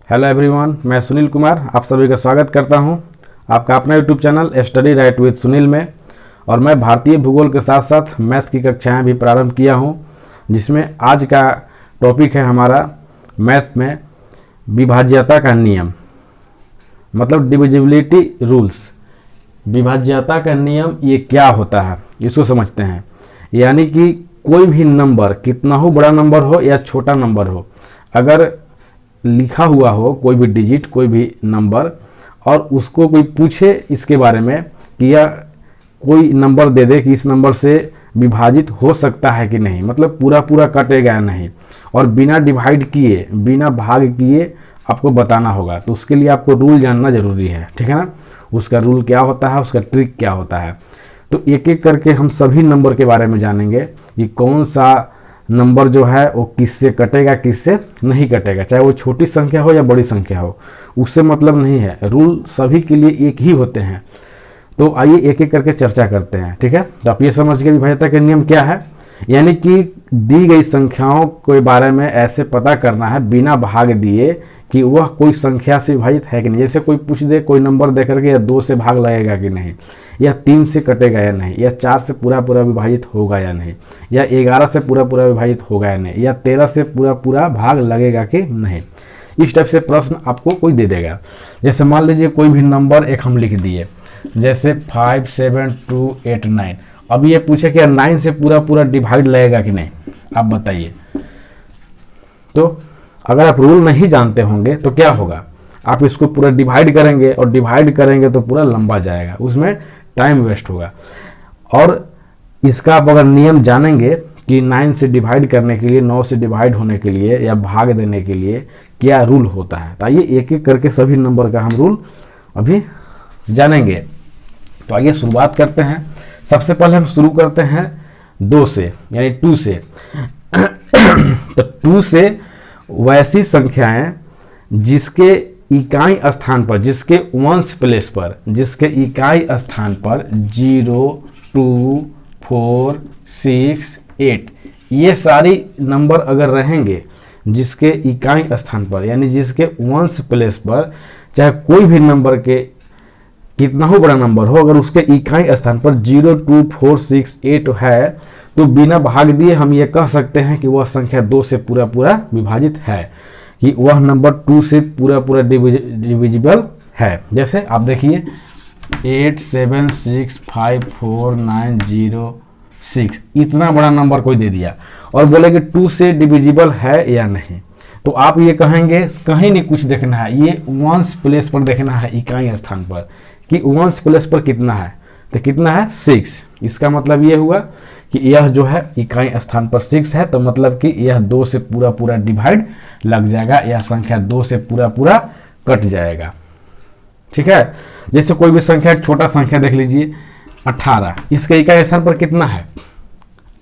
Hello everyone, मैं सुनील कुमार आप सभी का स्वागत करता हूं आपका अपना YouTube channel study right with Sunil में। और मैं भारतीय भूगोल के साथ साथ मैथ की कक्षाएं भी प्रारंभ किया हूं, जिसमें आज का टॉपिक है हमारा मैथ में विभाज्यता का नियम, मतलब डिविजिबिलिटी रूल्स। विभाज्यता का नियम ये क्या होता है इसको समझते हैं। यानी कि कोई भी नंबर, कितना हो बड़ा नंबर हो या छोटा नंबर हो, अगर लिखा हुआ हो कोई भी डिजिट, कोई भी नंबर, और उसको कोई पूछे इसके बारे में कि या कोई नंबर दे दे कि इस नंबर से विभाजित हो सकता है कि नहीं, मतलब पूरा पूरा कटेगा या नहीं, और बिना डिवाइड किए, बिना भाग किए आपको बताना होगा। तो उसके लिए आपको रूल जानना जरूरी है, ठीक है ना। उसका रूल क्या होता है, उसका ट्रिक क्या होता है, तो एक एक करके हम सभी नंबर के बारे में जानेंगे कि कौन सा नंबर जो है वो किससे कटेगा, किससे नहीं कटेगा, चाहे वो छोटी संख्या हो या बड़ी संख्या हो, उससे मतलब नहीं है। रूल सभी के लिए एक ही होते हैं। तो आइए एक एक करके चर्चा करते हैं, ठीक है। तो आप ये समझ गए विभाज्यता का नियम क्या है। यानी कि दी गई संख्याओं के बारे में ऐसे पता करना है बिना भाग दिए कि वह कोई संख्या से विभाजित है कि नहीं। जैसे कोई पूछ दे कोई नंबर दे करके या 2 से भाग लगेगा कि नहीं, या 3 से कटेगा या नहीं, या 4 से पूरा पूरा विभाजित होगा या नहीं, या 11 से पूरा पूरा विभाजित होगा या नहीं, या 13 से पूरा पूरा भाग लगेगा कि नहीं। इस टाइप से प्रश्न आपको कोई दे देगा। जैसे मान लीजिए कोई भी नंबर एक हम लिख दिए, जैसे 5, 7, 2, 8, 9। अब ये पूछे कि 9 से पूरा पूरा डिवाइड लगेगा कि नहीं, आप बताइए। तो अगर आप रूल नहीं जानते होंगे तो क्या होगा, आप इसको पूरा डिवाइड करेंगे, और डिवाइड करेंगे तो पूरा लंबा जाएगा, उसमें टाइम वेस्ट होगा। और इसका आप अगर नियम जानेंगे कि 9 से डिवाइड करने के लिए, 9 से डिवाइड होने के लिए या भाग देने के लिए क्या रूल होता है, तो आइए एक एक करके सभी नंबर का हम रूल अभी जानेंगे। तो आइए शुरुआत करते हैं। सबसे पहले हम शुरू करते हैं 2 से, यानी 2 से। तो 2 से वैसी संख्याएं जिसके इकाई स्थान पर, जिसके वंश प्लेस पर, जिसके इकाई स्थान पर 0, 2, 4, 6, 8 ये सारी नंबर अगर रहेंगे जिसके इकाई स्थान पर, यानी जिसके वंश प्लेस पर, चाहे कोई भी नंबर के कितना हो बड़ा नंबर हो, अगर उसके इकाई स्थान पर 0, 2, 4, 6, 8 है, तो बिना भाग दिए हम ये कह सकते हैं कि वह संख्या 2 से पूरा पूरा विभाजित है, कि वह नंबर 2 से पूरा पूरा डिविजिबल है। जैसे आप देखिए 8, 7, 6, 5, 4, 9, 0, 6 इतना बड़ा नंबर कोई दे दिया और बोले कि 2 से डिविजिबल है या नहीं, तो आप ये कहेंगे कहीं नहीं कुछ देखना है, ये वंश प्लेस पर देखना है, इकाई स्थान पर, कि वंश प्लेस पर कितना है, तो कितना है 6। इसका मतलब ये हुआ कि यह जो है इकाई स्थान पर 6 है, तो मतलब कि यह 2 से पूरा पूरा डिवाइड लग जाएगा, यह संख्या 2 से पूरा पूरा कट जाएगा, ठीक है। जैसे कोई भी संख्या, छोटा संख्या देख लीजिए 18, इसके इकाई स्थान पर कितना है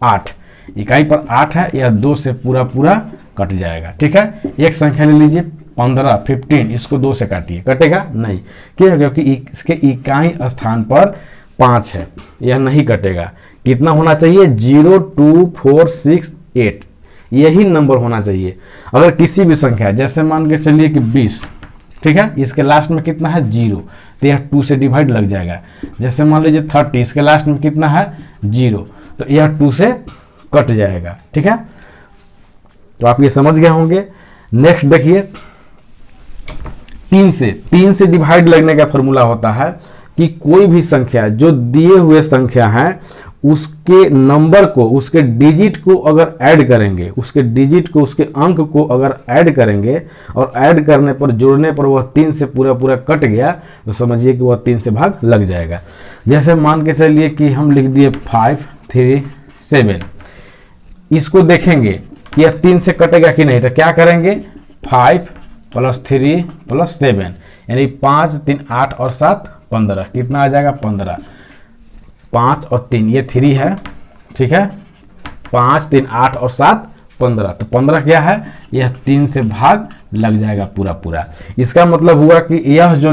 8, इकाई पर 8 है, यह 2 से पूरा पूरा कट जाएगा, ठीक है। एक संख्या ले लीजिए 15, 15, इसको 2 से काटिए, कटेगा नहीं, क्यों, क्योंकि इसके इकाई स्थान पर 5 है, यह नहीं कटेगा। कितना होना चाहिए 0, 2, 4, 6, 8 यही नंबर होना चाहिए। अगर किसी भी संख्या, जैसे मान के चलिए कि 20, ठीक है, इसके लास्ट में कितना है 0, तो यह 2 से डिवाइड लग जाएगा। जैसे मान लीजिए 30, इसके लास्ट में कितना है 0, तो यह 2 से कट जाएगा, ठीक है। तो आप ये समझ गए होंगे। नेक्स्ट देखिए 3 से डिवाइड लगने का फॉर्मूला होता है कि कोई भी संख्या जो दिए हुए संख्या है उसके नंबर को, उसके डिजिट को अगर ऐड करेंगे, उसके डिजिट को, उसके अंक को अगर ऐड करेंगे, और ऐड करने पर, जोड़ने पर वह 3 से पूरा पूरा कट गया, तो समझिए कि वह 3 से भाग लग जाएगा। जैसे मान के चलिए कि हम लिख दिए 5, 3, 7, इसको देखेंगे कि यह 3 से कटेगा कि नहीं, तो क्या करेंगे 5 + 3 + 7, यानी 5, 3, 8 और 7, 15, कितना आ जाएगा 15। 5 और 3 ये 3 है, ठीक है, 5, 3, 8 और 7, 15, तो 15 क्या है, यह 3 से भाग लग जाएगा पूरा पूरा। इसका मतलब हुआ कि यह जो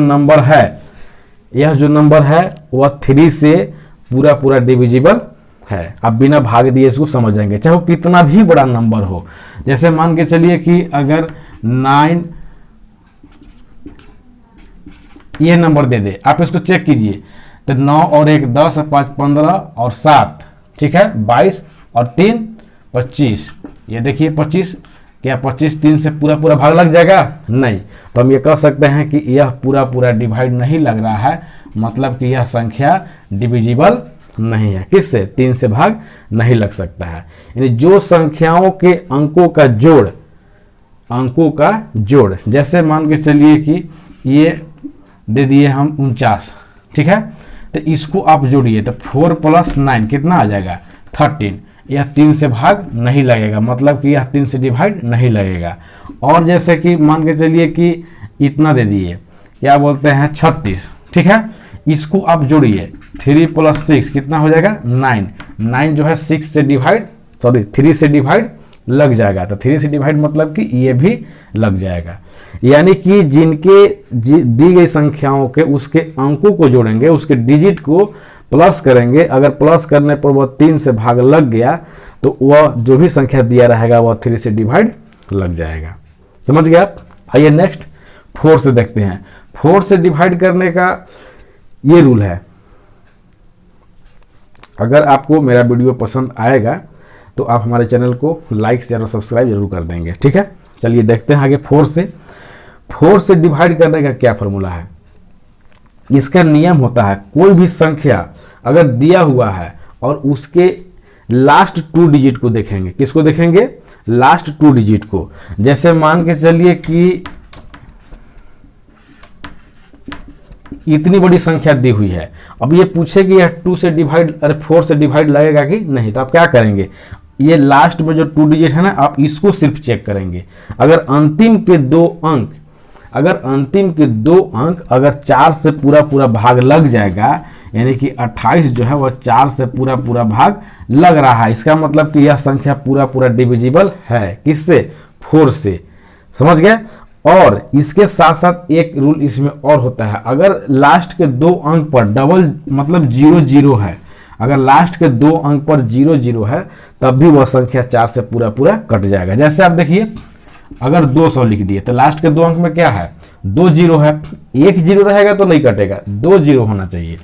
नंबर है वह 3 से पूरा पूरा डिविजिबल है। अब बिना भाग दिए इसको समझेंगे, चाहे वो कितना भी बड़ा नंबर हो। जैसे मान के चलिए कि अगर 9 ये नंबर दे दे, आप इसको चेक कीजिए, तो 9 और 1 10 और 5 15 और 7, ठीक है, 22 और 3 25। ये देखिए 25, क्या 25 3 से पूरा पूरा भाग लग जाएगा? नहीं। तो हम ये कह सकते हैं कि यह पूरा पूरा डिवाइड नहीं लग रहा है, मतलब कि यह संख्या डिविजिबल नहीं है। किससे? 3 से भाग नहीं लग सकता है। यानी जो संख्याओं के अंकों का जोड़, जैसे मान के चलिए कि ये दे दिए हम 49, ठीक है, तो इसको आप जोड़िए तो 4 + 9 कितना आ जाएगा? 13। यह 3 से भाग नहीं लगेगा, मतलब कि यह 3 से डिवाइड नहीं लगेगा। और जैसे कि मान के चलिए कि इतना दे दिए, क्या बोलते हैं, 36, ठीक है, इसको आप जोड़िए, 3 + 6 कितना हो जाएगा? 9। 9 जो है 3 से डिवाइड लग जाएगा, तो 3 से डिवाइड मतलब कि ये भी लग जाएगा। यानी कि जिनके दी गई संख्याओं के उसके अंकों को जोड़ेंगे, उसके डिजिट को प्लस करेंगे, अगर प्लस करने पर वह 3 से भाग लग गया तो वह जो भी संख्या दिया रहेगा वह 3 से डिवाइड लग जाएगा। समझ गए आप? आइए नेक्स्ट 4 से देखते हैं। 4 से डिवाइड करने का ये रूल है। अगर आपको मेरा वीडियो पसंद आएगा तो आप हमारे चैनल को लाइक शेयर और सब्सक्राइब जरूर कर देंगे, ठीक है। चलिए देखते हैं आगे 4 से डिवाइड करने का क्या फॉर्मूला है। इसका नियम होता है, कोई भी संख्या अगर दिया हुआ है और उसके लास्ट 2 डिजिट को देखेंगे। किसको देखेंगे? लास्ट 2 डिजिट को। जैसे मान के चलिए कि इतनी बड़ी संख्या दी हुई है, अब ये पूछे कि यह 4 से डिवाइड लगेगा कि नहीं, तो आप क्या करेंगे, ये लास्ट में जो 2 डिजिट है ना, आप इसको सिर्फ चेक करेंगे। अगर अंतिम के दो अंक अगर 4 से पूरा पूरा भाग लग जाएगा, यानी कि 28 जो है वह 4 से पूरा पूरा भाग लग रहा है, इसका मतलब कि यह संख्या पूरा पूरा डिविजिबल है। किससे? 4 से। समझ गए? और इसके साथ साथ एक रूल इसमें और होता है, अगर लास्ट के 2 अंक पर डबल मतलब 0 है, अगर लास्ट के 2 अंक पर 0 है, तब भी वह संख्या 4 से पूरा पूरा कट जाएगा। जैसे आप देखिए, अगर 200 लिख दिए तो लास्ट के 2 अंक में क्या है? 2 0 है, 1 0 रहेगा तो नहीं कटेगा, 2 0 होना चाहिए।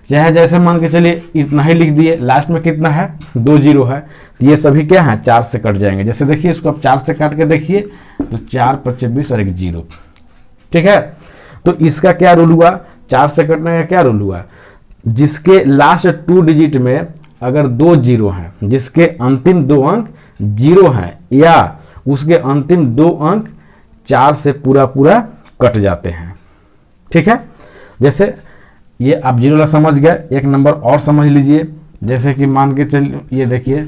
चाहे जैसे मान के चलिए इतना ही लिख दिए, लास्ट में कितना है? 2 0 है, तो ये सभी क्या है? 4 से कट जाएंगे। जैसे देखिए इसको आप 4 से काट के देखिए, तो 4 + 24 और 1 0, ठीक है। तो इसका क्या रूल हुआ? 4 से कटने का क्या रूल हुआ? जिसके लास्ट 2 डिजिट में अगर 2 0 हैं, जिसके अंतिम 2 अंक 0 हैं, या उसके अंतिम 2 अंक 4 से पूरा पूरा कट जाते हैं, ठीक है। जैसे ये आप 0 समझ गए, एक नंबर और समझ लीजिए। जैसे कि मान के चलिए, ये देखिए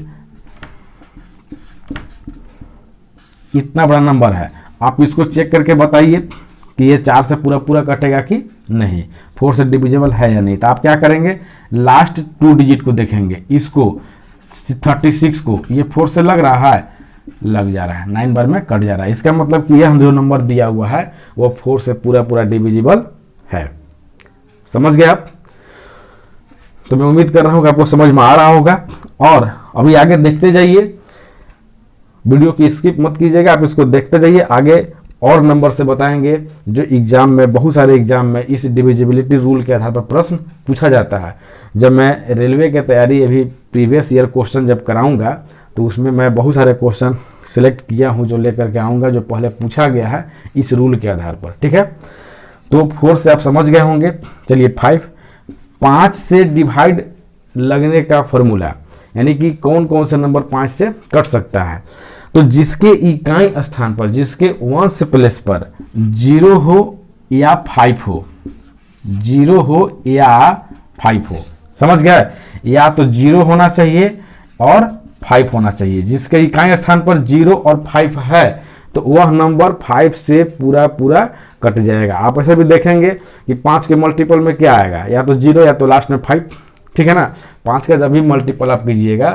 इतना बड़ा नंबर है, आप इसको चेक करके बताइए कि ये 4 से पूरा पूरा कटेगा कि नहीं, 4 से डिविजिबल है या नहीं। तो आप क्या करेंगे? लास्ट 2 डिजिट को देखेंगे, इसको 36 को, ये 4 से लग रहा है, लग जा रहा है, 9 बार में कट जा रहा है। इसका मतलब कि यह जो नंबर दिया हुआ है वो 4 से पूरा पूरा डिविजिबल है। समझ गए आप? तो मैं उम्मीद कर रहा हूं कि आपको समझ में आ रहा होगा। और अभी आगे देखते जाइए, वीडियो की स्किप मत कीजिएगा, आप इसको देखते जाइए। आगे और नंबर से बताएंगे जो एग्जाम में, बहुत सारे एग्जाम में इस डिविजिबिलिटी रूल के आधार पर प्रश्न पूछा जाता है। जब मैं रेलवे की तैयारी अभी प्रीवियस ईयर क्वेश्चन जब कराऊंगा तो उसमें मैं बहुत सारे क्वेश्चन सिलेक्ट किया हूं जो लेकर के आऊँगा, जो पहले पूछा गया है इस रूल के आधार पर, ठीक है। तो 4 से आप समझ गए होंगे। चलिए 5 से डिवाइड लगने का फॉर्मूला, यानी कि कौन कौन से नंबर 5 से कट सकता है। तो जिसके इकाई स्थान पर, जिसके वंश प्लेस पर 0 हो या 5 हो, 0 हो या 5 हो, समझ गए? या तो 0 होना चाहिए और 5 होना चाहिए। जिसके इकाई स्थान पर 0 और 5 है तो वह नंबर 5 से पूरा पूरा कट जाएगा। आप ऐसे भी देखेंगे कि 5 के मल्टीपल में क्या आएगा, या तो 0 या तो लास्ट में 5, ठीक है ना। 5 का जब भी मल्टीपल आप कीजिएगा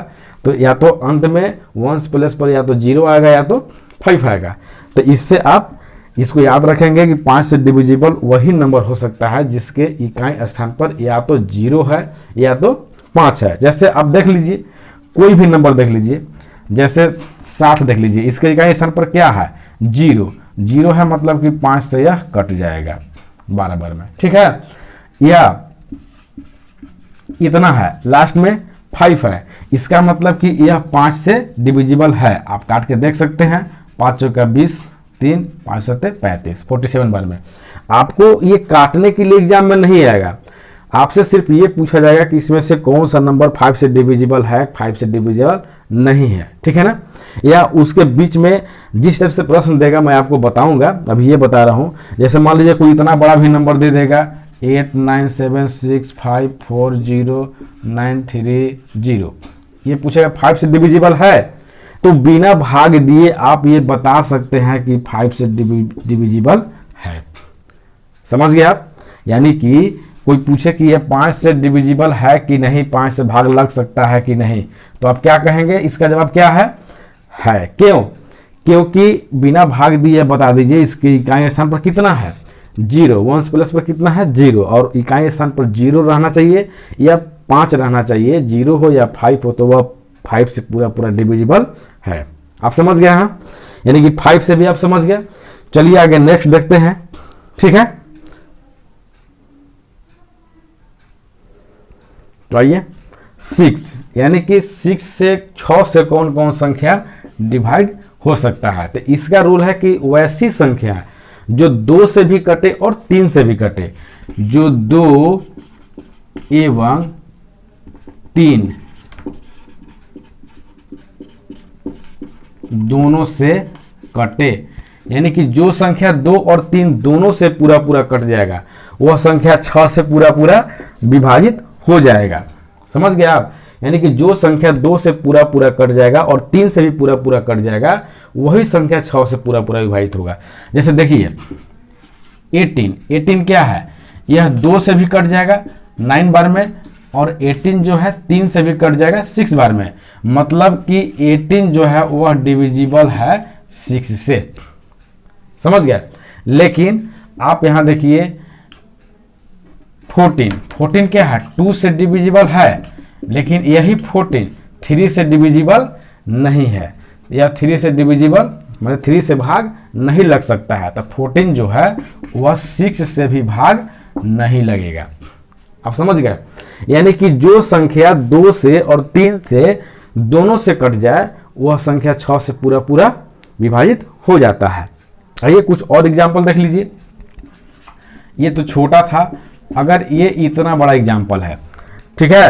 तो या तो अंत में वंस प्लेस पर या तो 0 आएगा या तो 5 आएगा। तो इससे आप इसको याद रखेंगे कि 5 से डिविजिबल वही नंबर हो सकता है जिसके इकाई स्थान पर या तो 0 है या तो 5 है। जैसे आप देख लीजिए, कोई भी नंबर देख लीजिए, जैसे 60 देख लीजिए, इसके इकाई स्थान पर क्या है 0, 0 है, मतलब कि 5 से यह कट जाएगा 12 बार में, ठीक है। या इतना है, लास्ट में 5 है, इसका मतलब कि यह 5 से डिविजिबल है। आप काट के देख सकते हैं, 5 चौका 20, 3 5 7 35, 47 बार में। आपको ये काटने के लिए एग्जाम में नहीं आएगा, आपसे सिर्फ ये पूछा जाएगा कि इसमें से कौन सा नंबर 5 से डिविजिबल है, 5 से डिविजिबल नहीं है, ठीक है ना। या उसके बीच में जिस टाइप से प्रश्न देगा मैं आपको बताऊंगा, अभी ये बता रहा हूँ। जैसे मान लीजिए कोई इतना बड़ा भी नंबर दे देगा 8 9 7 6 5 4 0 9 3 0, ये पूछेगा 5 से डिविजिबल है, तो बिना भाग दिए आप ये बता सकते हैं कि 5 से डिविजिबल है। समझ गए आप? यानी कि कोई पूछे कि ये 5 से डिविजिबल है कि नहीं, 5 से भाग लग सकता है कि नहीं, तो आप क्या कहेंगे? इसका जवाब क्या है? क्यों? क्योंकि बिना भाग दिए बता दीजिए इसके इकाई स्थान पर कितना है 0, वंस प्लस पर कितना है 0, और इकाई स्थान पर 0 रहना चाहिए या 5 रहना चाहिए, 0 हो या 5 हो तो वह 5 से पूरा पूरा डिविजिबल है। आप समझ गए हैं? यानी कि 5 से भी आप समझ गए। चलिए आगे नेक्स्ट देखते हैं, ठीक है। तो आइए 6, यानी कि 6 से कौन कौन संख्या डिवाइड हो सकता है। तो इसका रूल है कि वैसी संख्या जो 2 से भी कटे और 3 से भी कटे, जो 2 एवं 3 दोनों से कटे, यानी कि जो संख्या 2 और 3 दोनों से पूरा पूरा कट जाएगा वह संख्या 6 से पूरा पूरा विभाजित हो जाएगा। समझ गए आप? यानी कि जो संख्या 2 से पूरा पूरा कट जाएगा और 3 से भी पूरा पूरा कट जाएगा वही संख्या 6 से पूरा पूरा विभाजित होगा। जैसे देखिए 18 क्या है, यह 2 से भी कट जाएगा 9 बार में, और 18 जो है 3 से भी कट जाएगा 6 बार में, मतलब कि 18 जो है वह डिविजिबल है 6 से। समझ गया? लेकिन आप यहां देखिए 14 क्या है 2 से डिविजिबल है, लेकिन यही 14 3 से डिविजिबल नहीं है, या 3 से डिविजिबल मतलब 3 से भाग नहीं लग सकता है। तो 14 जो है वह 6 से भी भाग नहीं लगेगा। आप समझ गए? यानी कि जो संख्या 2 से और 3 से दोनों से कट जाए वह संख्या 6 से पूरा पूरा विभाजित हो जाता है। आइए कुछ और एग्जाम्पल देख लीजिए। ये तो छोटा था, अगर ये इतना बड़ा एग्जाम्पल है, ठीक है,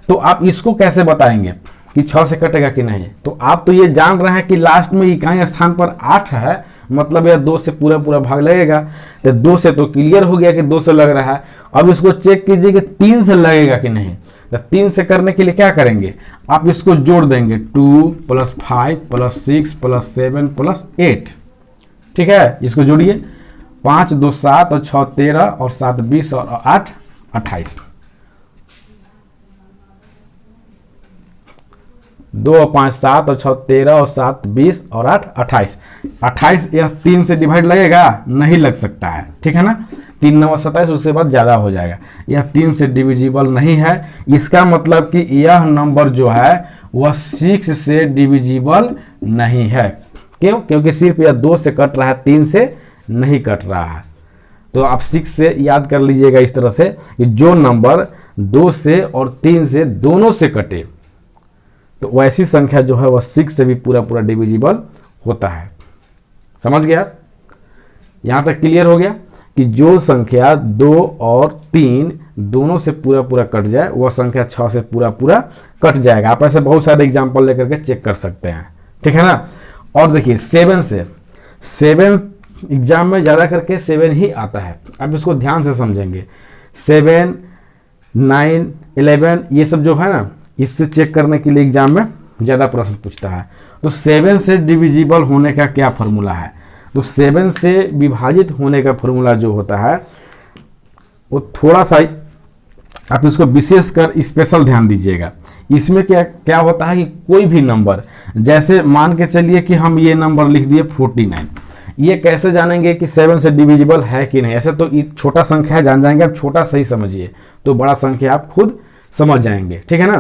तो आप इसको कैसे बताएंगे कि 6 से कटेगा कि नहीं? तो आप तो ये जान रहे हैं कि लास्ट में इकाई स्थान पर 8 है, मतलब यह 2 से पूरा पूरा भाग लगेगा। तो 2 से तो क्लियर हो गया कि 2 से लग रहा है। अब इसको चेक कीजिए कि 3 से लगेगा कि नहीं। तो 3 से करने के लिए क्या करेंगे? आप इसको जोड़ देंगे 2 + 5 + 6 + 7 + 8, ठीक है। इसको जोड़िए, 5 2 7 और 6 13 और 7 20 और 8 28, 2 और 5 7 और 6 13 और 7 20 और 8 28। 28 यह 3 से डिवाइड लगेगा? नहीं लग सकता है, ठीक है ना। 3 9 27, उसके बाद ज़्यादा हो जाएगा। यह 3 से डिविजिबल नहीं है। इसका मतलब कि यह नंबर जो है वह 6 से डिविजिबल नहीं है। क्यों? क्योंकि सिर्फ यह 2 से कट रहा है, 3 से नहीं कट रहा है। तो आप 6 से याद कर लीजिएगा इस तरह से कि जो नंबर 2 से और 3 से दोनों से कटे तो वैसी संख्या जो है वह 6 से भी पूरा पूरा डिविजिबल होता है। समझ गया? यहाँ तक क्लियर हो गया कि जो संख्या 2 और 3 दोनों से पूरा पूरा कट जाए वह संख्या 6 से पूरा पूरा कट जाएगा। आप ऐसे बहुत सारे एग्जाम्पल लेकर के चेक कर सकते हैं, ठीक है ना। और देखिए 7 एग्जाम में ज़्यादा करके 7 ही आता है। अब इसको ध्यान से समझेंगे। 7 9 11 ये सब जो है ना, इससे चेक करने के लिए एग्जाम में ज़्यादा प्रश्न पूछता है। तो 7 से डिविजिबल होने का क्या फॉर्मूला है? तो 7 से विभाजित होने का फॉर्मूला जो होता है वो थोड़ा सा आप इसको विशेष कर स्पेशल ध्यान दीजिएगा। इसमें क्या क्या होता है कि कोई भी नंबर, जैसे मान के चलिए कि हम ये नंबर लिख दिए 49, ये कैसे जानेंगे कि 7 से डिविजिबल है कि नहीं? ऐसे तो छोटा संख्या है, जान जाएंगे, आप छोटा सही समझिए, तो बड़ा संख्या आप खुद समझ जाएंगे, ठीक है ना।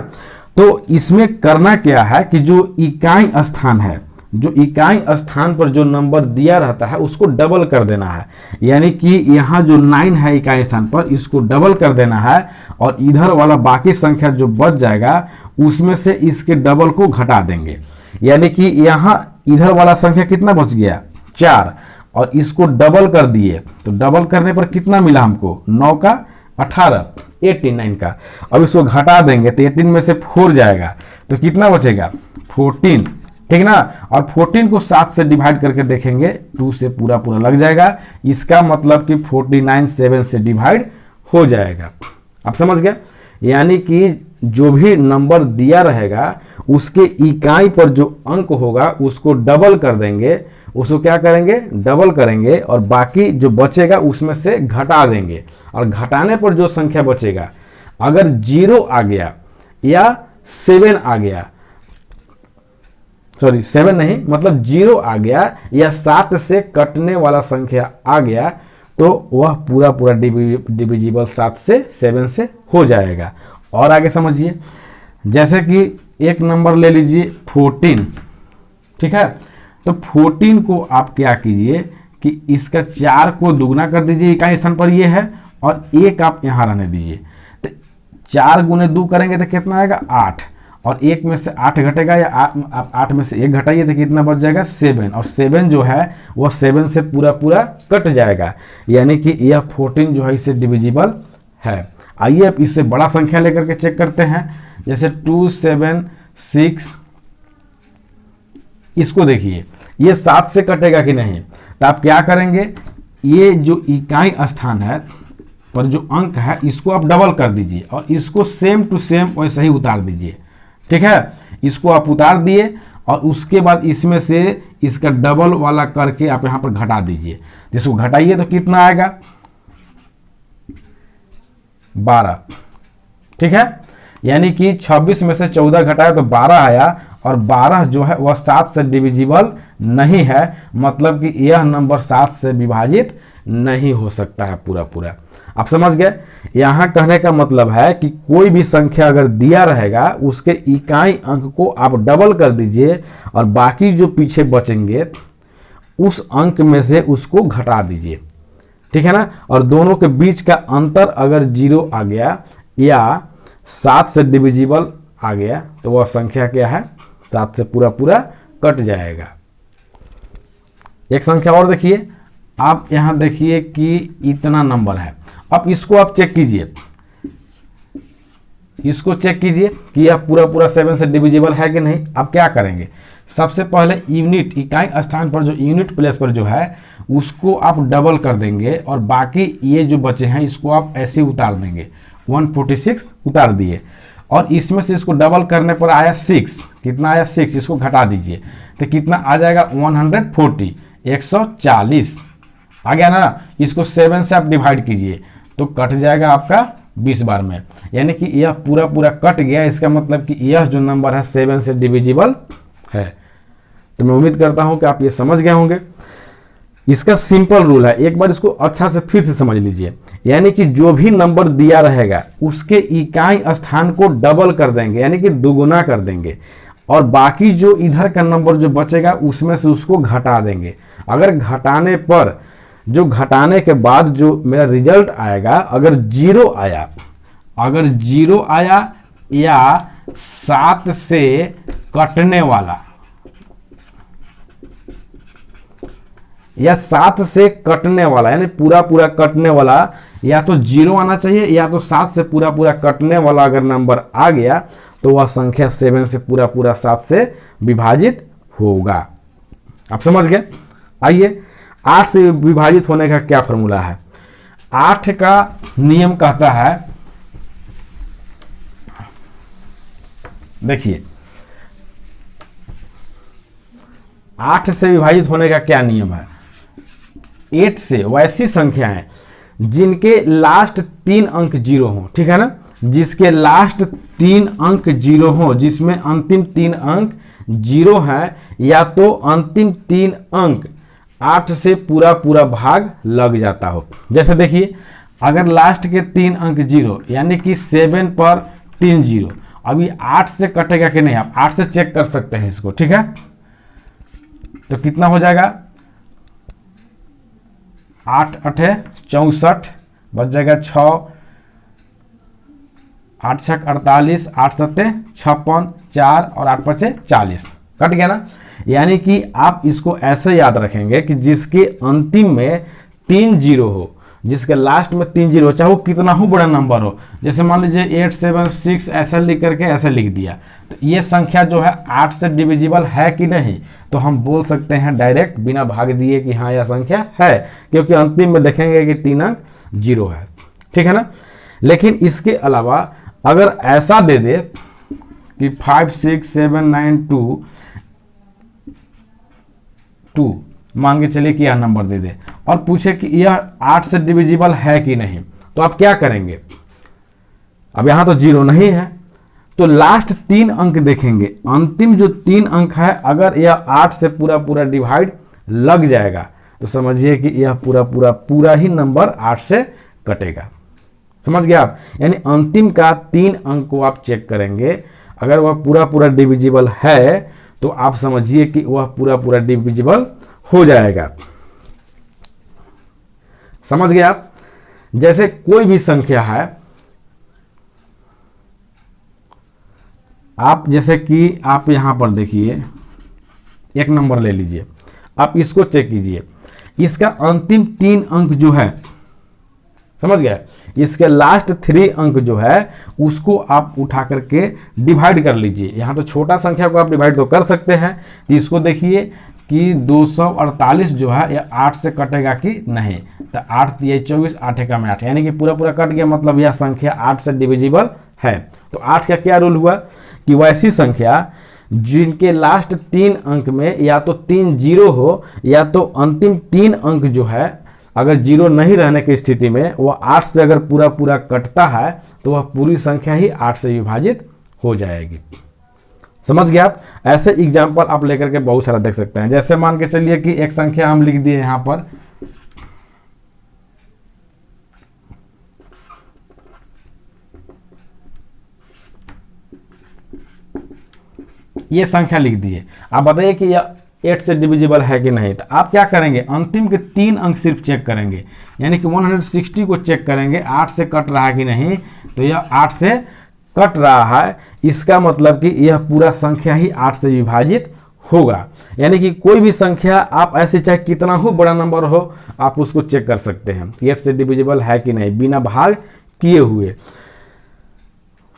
तो इसमें करना क्या है कि जो इकाई स्थान है, जो इकाई स्थान पर जो नंबर दिया रहता है उसको डबल कर देना है। यानी कि यहाँ जो 9 है इकाई स्थान पर, इसको डबल कर देना है, और इधर वाला बाकी संख्या जो बच जाएगा उसमें से इसके डबल को घटा देंगे। यानी कि यहाँ इधर वाला संख्या कितना बच गया? 4, और इसको डबल कर दिए, तो डबल करने पर कितना मिला हमको? 9 का 18, 89 का। अब इसको घटा देंगे तो 18 में से 4 जाएगा, तो कितना बचेगा? 14, ठीक ना। और 14 को 7 से डिवाइड करके देखेंगे, 2 से पूरा पूरा लग जाएगा। इसका मतलब कि 49 7 से डिवाइड हो जाएगा। आप समझ गए? यानी कि जो भी नंबर दिया रहेगा उसके इकाई पर जो अंक होगा उसको डबल कर देंगे, उसको क्या करेंगे? डबल करेंगे, और बाकी जो बचेगा उसमें से घटा देंगे। और घटाने पर जो संख्या बचेगा, अगर 0 आ गया या 7 आ गया, सॉरी 7 नहीं, मतलब 0 आ गया या 7 से कटने वाला संख्या आ गया, तो वह पूरा पूरा डिविजिबल 7 से 7 से हो जाएगा। और आगे समझिए, जैसे कि एक नंबर ले लीजिए 14, ठीक है। तो 14 को आप क्या कीजिए कि इसका 4 को दुगना कर दीजिए, इकाई स्थान पर ये है, और 1 आप यहाँ रहने दीजिए। तो 4 गुने 2 करेंगे तो कितना आएगा? 8, और 1 में से 8 घटेगा, या आप 8 में से 1 घटाइए तो कितना बच जाएगा? 7, और 7 जो है वह 7 से पूरा पूरा कट जाएगा। यानी कि यह 14 जो है इससे डिविजिबल है। आइए अब इससे बड़ा संख्या लेकर के चेक करते हैं, जैसे 2 7 6, इसको देखिए, ये 7 से कटेगा कि नहीं? तो आप क्या करेंगे, ये जो इकाई स्थान है पर जो अंक है इसको आप डबल कर दीजिए, और इसको सेम टू सेम वैसे ही उतार दीजिए, ठीक है। इसको आप उतार दिए, और उसके बाद इसमें से इसका डबल वाला करके आप यहाँ पर घटा दीजिए। जिसको घटाइए तो कितना आएगा? 12, ठीक है। यानी कि 26 में से 14 घटाया तो 12 आया, और 12 जो है वह 7 से डिविजिबल नहीं है, मतलब कि यह नंबर 7 से विभाजित नहीं हो सकता है पूरा पूरा। आप समझ गए? यहाँ कहने का मतलब है कि कोई भी संख्या अगर दिया रहेगा उसके इकाई अंक को आप डबल कर दीजिए, और बाकी जो पीछे बचेंगे उस अंक में से उसको घटा दीजिए, ठीक है ना। और दोनों के बीच का अंतर अगर 0 आ गया या 7 से डिविजिबल आ गया तो वह संख्या क्या है? 7 से पूरा पूरा कट जाएगा। एक संख्या और देखिए, आप यहाँ देखिए कि इतना नंबर है। अब इसको आप चेक कीजिए, इसको चेक कीजिए कि यह पूरा पूरा 7 से डिविजिबल है कि नहीं। आप क्या करेंगे? सबसे पहले यूनिट, इकाई स्थान पर जो यूनिट प्लेस पर जो है उसको आप डबल कर देंगे, और बाकी ये जो बचे हैं इसको आप ऐसे उतार देंगे। 146 उतार दिए, और इसमें से इसको डबल करने पर आया 6, कितना आया? 6, इसको घटा दीजिए तो कितना आ जाएगा? 140, 140 आ गया ना। इसको 7 से आप डिवाइड कीजिए तो कट जाएगा आपका 20 बार में, यानी कि यह पूरा पूरा कट गया। इसका मतलब कि यह जो नंबर है 7 से डिविजिबल है। तो मैं उम्मीद करता हूं कि आप ये समझ गए होंगे। इसका सिंपल रूल है, एक बार इसको अच्छा से फिर से समझ लीजिए। यानी कि जो भी नंबर दिया रहेगा उसके इकाई स्थान को डबल कर देंगे, यानी कि दुगुना कर देंगे, और बाकी जो इधर का नंबर जो बचेगा उसमें से उसको घटा देंगे। अगर घटाने पर, जो घटाने के बाद जो मेरा रिजल्ट आएगा, अगर 0 आया, अगर 0 आया या 7 से कटने वाला, या 7 से कटने वाला, यानी पूरा पूरा कटने वाला, या तो 0 आना चाहिए या तो 7 से पूरा पूरा कटने वाला अगर नंबर आ गया तो वह संख्या 7 से पूरा पूरा 7 से विभाजित होगा। आप समझ गए? आइए, 8 से विभाजित होने का क्या फॉर्मूला है? 8 का नियम कहता है, देखिए 8 से विभाजित होने का क्या नियम है? 8 से वैसी संख्याएं जिनके लास्ट 3 अंक 0 हों, ठीक है ना। जिसके लास्ट 3 अंक 0 हो, जिसमें अंतिम 3 अंक 0 है, या तो अंतिम 3 अंक 8 से पूरा पूरा भाग लग जाता हो। जैसे देखिए, अगर लास्ट के 3 अंक 0 यानी कि 7 पर 3 0, अभी 8 से कटेगा कि नहीं, आप 8 से चेक कर सकते हैं इसको, ठीक है। तो कितना हो जाएगा, 8 8 64, बच जाएगा 6, 8 6 48, 8 7 56, 4 और 8 5 40, कट गया ना। यानी कि आप इसको ऐसे याद रखेंगे कि जिसके अंतिम में 3 0 हो, जिसके लास्ट में 3 0, चाहे वो कितना हो बड़ा नंबर हो, जैसे मान लीजिए 8 7 6 ऐसा लिख करके ऐसे लिख दिया, तो ये संख्या जो है 8 से डिविजिबल है कि नहीं, तो हम बोल सकते हैं डायरेक्ट बिना भाग दिए कि हाँ यह संख्या है, क्योंकि अंतिम में देखेंगे कि 3 अंक 0 है, ठीक है ना। लेकिन इसके अलावा अगर ऐसा दे दे कि 5 6 7 9 2 मान के चलिए कि यह नंबर दे दे और पूछे कि यह 8 से डिविजिबल है कि नहीं, तो आप क्या करेंगे। अब यहां तो 0 नहीं है, तो लास्ट 3 अंक देखेंगे, अंतिम जो 3 अंक है अगर यह 8 से पूरा पूरा डिवाइड लग जाएगा तो समझिए कि यह पूरा ही नंबर 8 से कटेगा। समझ गए आप। यानी अंतिम का 3 अंक को आप चेक करेंगे, अगर वह पूरा डिविजिबल है तो आप समझिए कि वह पूरा डिविजिबल हो जाएगा। समझ गए आप। जैसे कोई भी संख्या है, आप जैसे कि आप यहां पर देखिए, एक नंबर ले लीजिए, आप इसको चेक कीजिए, इसका अंतिम 3 अंक जो है, समझ गए, इसके लास्ट 3 अंक जो है उसको आप उठा करके डिवाइड कर लीजिए। यहाँ तो छोटा संख्या को आप डिवाइड तो कर सकते हैं, तो इसको देखिए कि 248 जो है यह 8 से कटेगा कि नहीं, तो 8 ये 24, 8 का में 8, यानी कि पूरा कट गया, मतलब यह संख्या 8 से डिविजिबल है। तो 8 का क्या रूल हुआ कि वैसी संख्या जिनके लास्ट 3 अंक में या तो 3 0 हो या तो अंतिम 3 अंक जो है अगर 0 नहीं रहने की स्थिति में वह 8 से अगर पूरा कटता है तो वह पूरी संख्या ही 8 से विभाजित हो जाएगी। समझ गए आप। ऐसे एग्जाम्पल आप लेकर के बहुत सारा देख सकते हैं। जैसे मान के चलिए कि एक संख्या हम लिख दिए यहां पर, ये संख्या लिख दिए, आप बताइए कि यह 8 से डिविजिबल है कि नहीं। तो आप क्या करेंगे, अंतिम के 3 अंक सिर्फ चेक करेंगे, यानी कि 160 को चेक करेंगे 8 से कट रहा है कि नहीं, तो यह 8 से कट रहा है, इसका मतलब कि यह पूरा संख्या ही 8 से विभाजित होगा। यानी कि कोई भी संख्या आप ऐसे चाहे कितना हो बड़ा नंबर हो, आप उसको चेक कर सकते हैं कि 8 से डिविजिबल है कि नहीं बिना भाग किए हुए।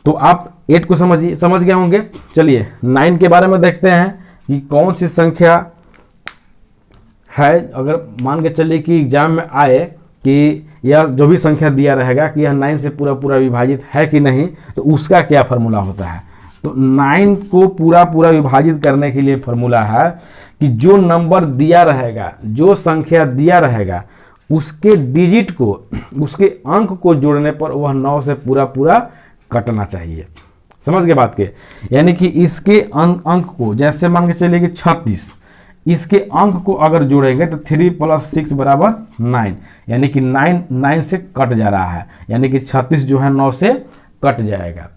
तो आप 8 को समझ गए होंगे। चलिए 9 के बारे में देखते हैं कि कौन सी संख्या है। अगर मान के चलिए कि एग्जाम में आए कि यह जो भी संख्या दिया रहेगा कि यह 9 से पूरा विभाजित है कि नहीं, तो उसका क्या फार्मूला होता है। तो 9 को पूरा विभाजित करने के लिए फार्मूला है कि जो नंबर दिया रहेगा, जो संख्या दिया रहेगा, उसके डिजिट को, उसके अंक को जोड़ने पर वह 9 से पूरा कटना चाहिए। समझ गए बात के। यानी कि इसके अंक को, जैसे मान के चलिए कि 36, इसके अंक को अगर जोड़ेंगे तो 3 + 6 = 9, यानी कि 9 से कट जा रहा है, यानी कि 36 जो है 9 से कट जाएगा।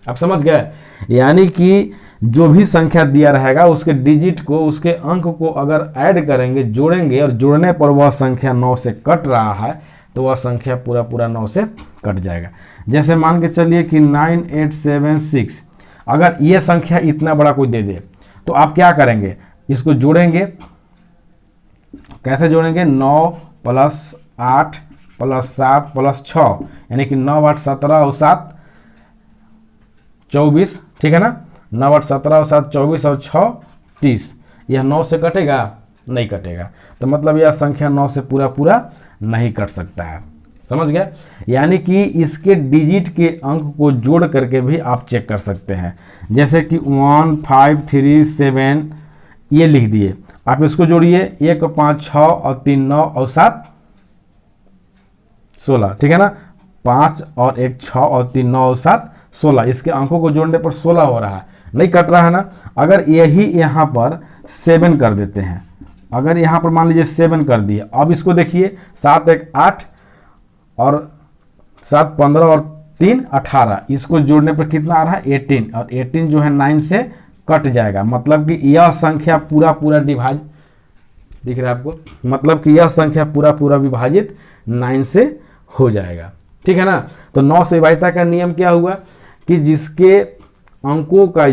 आप समझ गए। यानी कि जो भी संख्या दिया रहेगा उसके डिजिट को, उसके अंक को अगर ऐड करेंगे, जोड़ेंगे, और जोड़ने पर वह संख्या 9 से कट रहा है तो वह संख्या पूरा 9 से कट जाएगा। जैसे मान के चलिए कि 9876, अगर ये संख्या इतना बड़ा कोई दे दे तो आप क्या करेंगे, इसको जोड़ेंगे। कैसे जोड़ेंगे, 9 + 8 + 7 + 6, यानी कि 9 8 17 और 7 24, ठीक है ना। 9 8 17 और 7 24 और 6 30, यह 9 से कटेगा, नहीं कटेगा। तो मतलब यह संख्या 9 से पूरा नहीं कट सकता है। समझ गए। यानी कि इसके डिजिट के अंक को जोड़ करके भी आप चेक कर सकते हैं। जैसे कि 1 5 3 7 ये लिख दिए, आप इसको जोड़िए, 1 5 6 और 3 9 और 7 16, ठीक है ना। 5 और 1 6 और 3 9 और 7 16। इसके अंकों को जोड़ने पर 16 हो रहा है, नहीं कट रहा है ना। अगर यही यहाँ पर 7 कर देते हैं, अगर यहाँ पर मान लीजिए 7 कर दिए, अब इसको देखिए 7 1 8 और 7 15 और 3 18, इसको जोड़ने पर कितना आ रहा है 18, और 18 जो है 9 से कट जाएगा। मतलब कि यह संख्या पूरा पूरा डिवाइड, दिख रहा है आपको, मतलब कि यह संख्या पूरा पूरा विभाजित 9 से हो जाएगा, ठीक है ना। तो 9 से विभाज्यता का नियम क्या हुआ कि जिसके अंकों का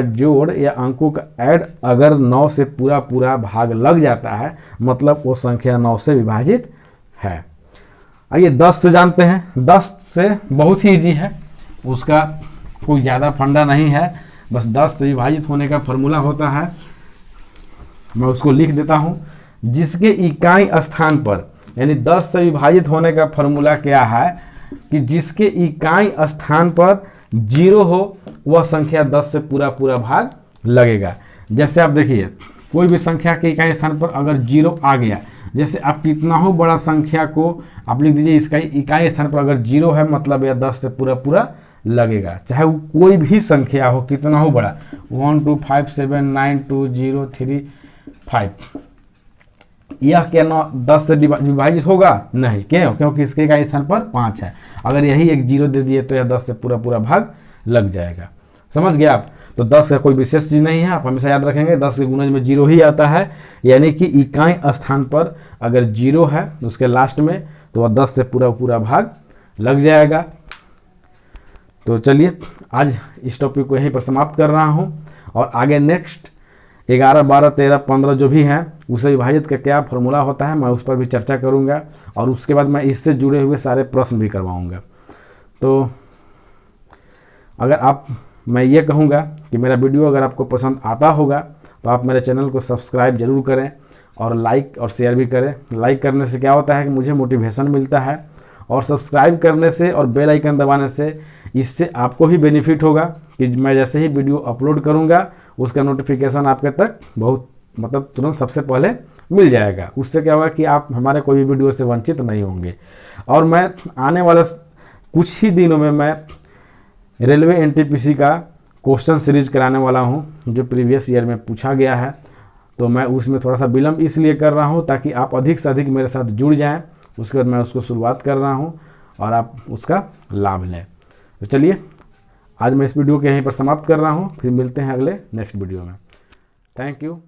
जोड़ या अंकों का ऐड अगर 9 से पूरा पूरा भाग लग जाता है, मतलब वो संख्या 9 से विभाजित है। आइए 10 से जानते हैं। 10 से बहुत ही इजी है, उसका कोई ज़्यादा फंडा नहीं है, बस 10 से विभाजित होने का फॉर्मूला होता है। मैं उसको लिख देता हूँ। जिसके इकाई स्थान पर, यानी 10 से विभाजित होने का फॉर्मूला क्या है कि जिसके इकाई स्थान पर 0 हो वह संख्या 10 से पूरा पूरा भाग लगेगा। जैसे आप देखिए, कोई भी संख्या के इकाई स्थान पर अगर 0 आ गया, जैसे आप कितना हो बड़ा संख्या को आप लिख दीजिए, इसका इकाई स्थान पर अगर 0 है मतलब यह 10 से पूरा पूरा लगेगा, चाहे वो कोई भी संख्या हो, कितना हो बड़ा, 1 2 5 7 9 2 0 3 5। यह क्या 10 से विभाजित होगा? नहीं, क्यों? क्योंकि इसके इकाई स्थान पर 5 है। अगर यही एक 0 दे दिए तो यह 10 से पूरा पूरा भाग लग जाएगा। समझ गए आप? तो 10 का कोई विशेष चीज़ नहीं है, आप हमेशा याद रखेंगे 10 के गुणज में 0 ही आता है, यानी कि इकाई स्थान पर अगर 0 है उसके लास्ट में तो वह 10 से पूरा पूरा भाग लग जाएगा। तो चलिए आज इस टॉपिक को यहीं पर समाप्त कर रहा हूँ, और आगे नेक्स्ट 11 12 13 15 जो भी हैं उसे विभाजित का क्या फॉर्मूला होता है मैं उस पर भी चर्चा करूँगा, और उसके बाद मैं इससे जुड़े हुए सारे प्रश्न भी करवाऊँगा। तो अगर आप, मैं ये कहूँगा कि मेरा वीडियो अगर आपको पसंद आता होगा तो आप मेरे चैनल को सब्सक्राइब जरूर करें और लाइक और शेयर भी करें। लाइक करने से क्या होता है कि मुझे मोटिवेशन मिलता है, और सब्सक्राइब करने से और बेल आइकन दबाने से इससे आपको भी बेनिफिट होगा कि मैं जैसे ही वीडियो अपलोड करूँगा उसका नोटिफिकेशन आपके तक बहुत मतलब तुरंत सबसे पहले मिल जाएगा। उससे क्या होगा कि आप हमारे कोई भी वीडियो से वंचित नहीं होंगे। और मैं आने वाले कुछ ही दिनों में मैं रेलवे एनटीपीसी का क्वेश्चन सीरीज कराने वाला हूं जो प्रीवियस ईयर में पूछा गया है। तो मैं उसमें थोड़ा सा विलम्ब इसलिए कर रहा हूं ताकि आप अधिक से अधिक मेरे साथ जुड़ जाएं। उसके बाद मैं उसको शुरुआत कर रहा हूं और आप उसका लाभ लें। तो चलिए आज मैं इस वीडियो को यहीं पर समाप्त कर रहा हूं, फिर मिलते हैं अगले नेक्स्ट वीडियो में। Thank you.